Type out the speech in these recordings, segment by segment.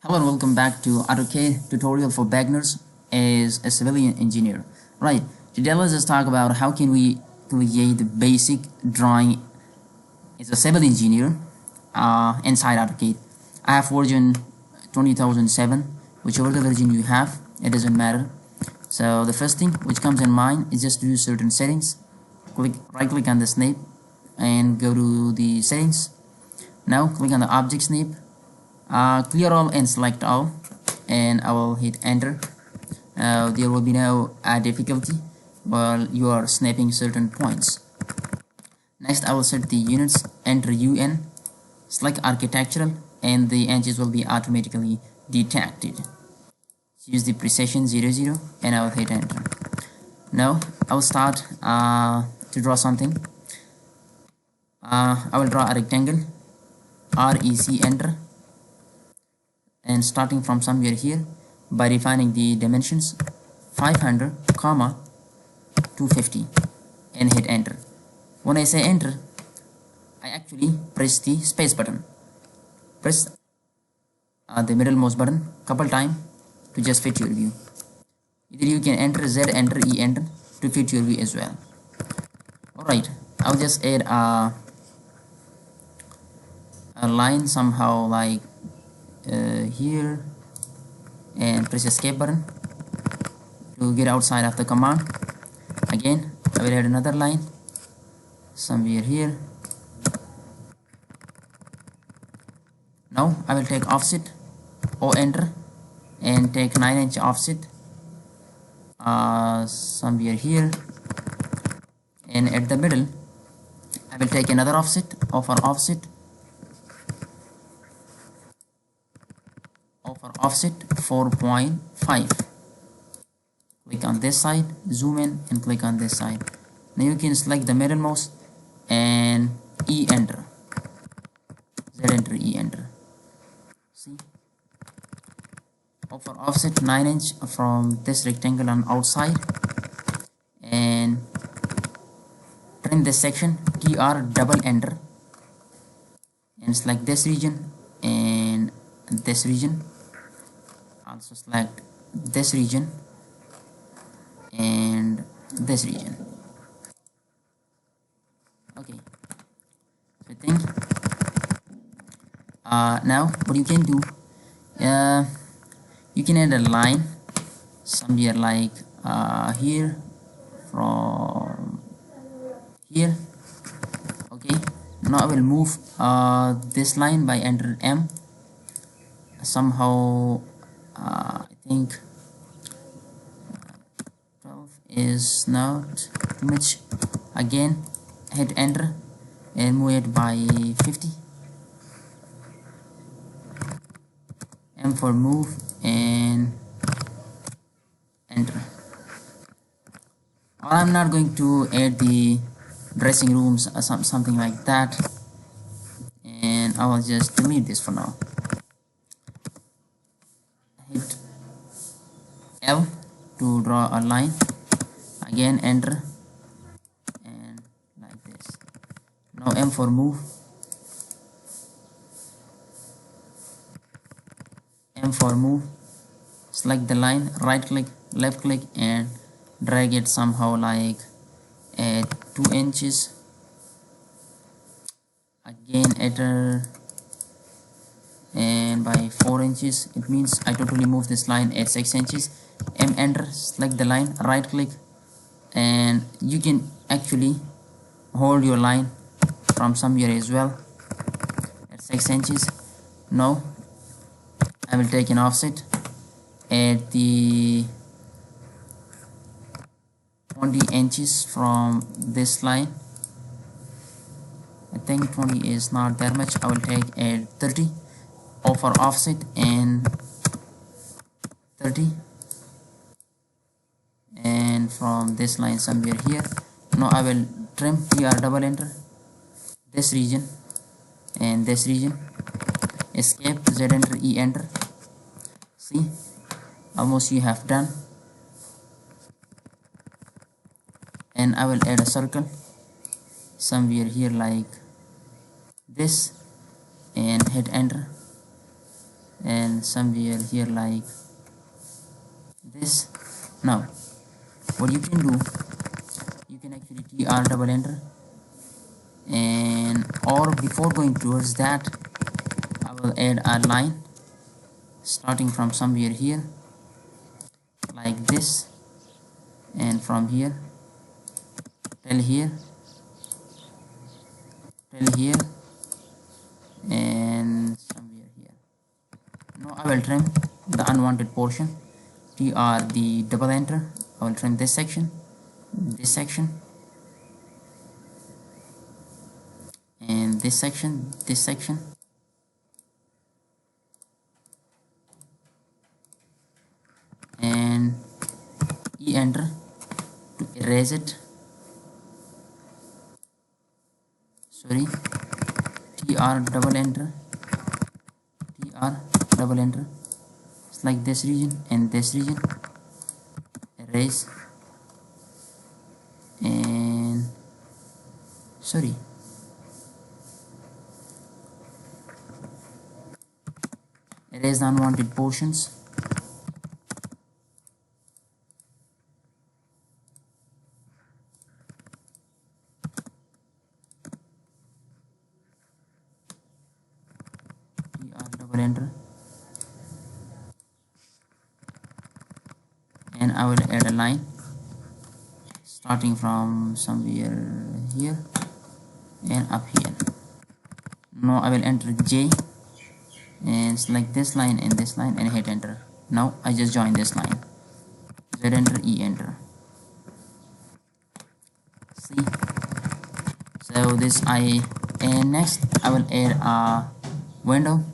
Hello and welcome back to AutoCAD tutorial for beginners as a civilian engineer. Right, today let's just talk about how can we create the basic drawing as a civil engineer inside AutoCAD. I have version 20007, whichever the version you have, it doesn't matter. So the first thing which comes in mind is just to do certain settings. Right click on the snap and go to the settings. Now click on the object snap. Clear all and select all, and I will hit enter. There will be no difficulty while you are snapping certain points. Next I will set the units, enter UN, select architectural, and the inches will be automatically detected. Use the precision 00 and I will hit enter. Now I will start to draw something. I will draw a rectangle, REC, enter, and starting from somewhere here by defining the dimensions 500 comma 250 and hit enter. When I say enter, I actually press the space button. Press the middlemost button couple times to just fit your view. Either you can enter Z, enter, E, enter to fit your view as well. Alright, I'll just add a line somehow like here, and press escape button to get outside of the command. Again I will add another line somewhere here. Now I will take offset, O, enter, and take 9-inch offset somewhere here, and at the middle I will take another offset, O for offset, offset 4.5. Click on this side, zoom in and click on this side. Now you can select the middlemost and E, enter, Z, enter, E, enter. See, for offset 9-inch from this rectangle on outside, and trim this section, TR, double enter, and select this region and this region. Also select this region and this region. Okay, so I think now what you can do, you can add a line somewhere like here from here. Okay, now I will move this line by enter M somehow. I think 12 is not too much. Again hit enter and move it by 50. M for move and enter. I'm not going to add the dressing rooms or something like that, and I will just delete this for now. Hit L to draw a line, again enter, and like this. Now M for move, M for move, select the line, right click, left click, and drag it somehow like at 2 inches. Again enter, and by 4 inches, it means I totally move this line at 6 inches. M, enter, select the line, right click, and you can actually hold your line from somewhere as well at 6 inches. Now I will take an offset at the 20 inches from this line. I think 20 is not that much. I will take a 30. O for offset and 30, and from this line somewhere here. Now I will trim, TR, double enter, this region and this region, escape, Z, enter, E, enter. See, almost you have done. And I will add a circle somewhere here like this and hit enter. and somewhere here like this. Now what you can do, you can actually tr double enter, and or before going towards that I will add a line starting from somewhere here like this, and from here till here till here and somewhere here. Now I will trim the unwanted portion, tr the double enter. I will trim this section, and this section, and e enter to erase it. Sorry, tr double enter, it's like this region and this region, erase, and sorry, erase the unwanted portions. Double enter, and I will add a line starting from somewhere here and up here. Now I will enter J and select this line and this line and hit enter. Now I just join this line, Z enter, E enter. See, so this and next I will add a window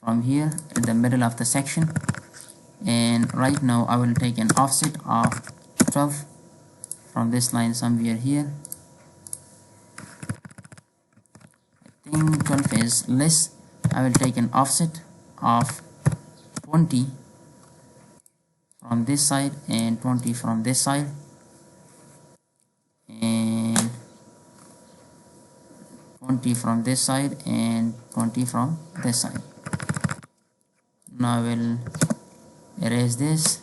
from here in the middle of the section, and right now I will take an offset of 12 from this line somewhere here. I think 12 is less. I will take an offset of 20 from this side and 20 from this side, and 20 from this side and 20 from this side. Now I will erase this,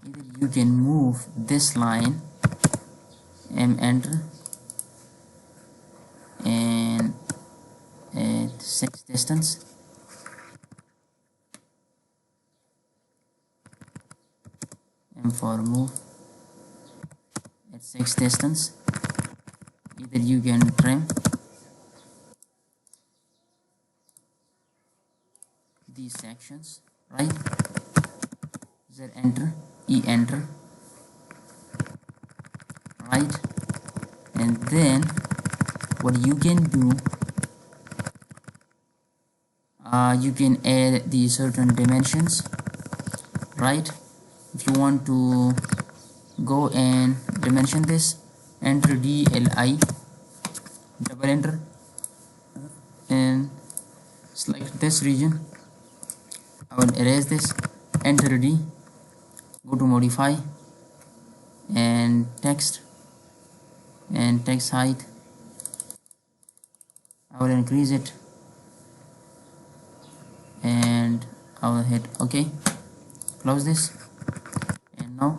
either you can move this line, M enter, and add 6 distance, M for move, at 6 distance. Either you can trim these sections, right? Z enter, E enter, right? And then what you can do, you can add the certain dimensions, right? If you want to go and dimension this, enter DLI, double enter, and select this region. I will erase this, enter D, go to modify and text height. I will increase it and I will hit OK, close this, and now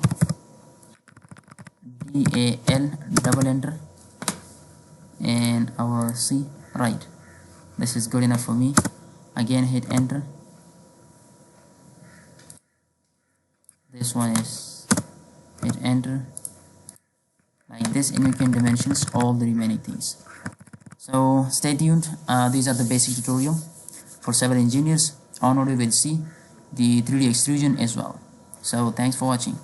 DAL double enter, and I will see, right, this is good enough for me. Again hit enter, this one is hit enter like this, and you can dimensions all the remaining things. So stay tuned. These are the basic tutorial for civil engineers. On we will see the 3D extrusion as well. So thanks for watching.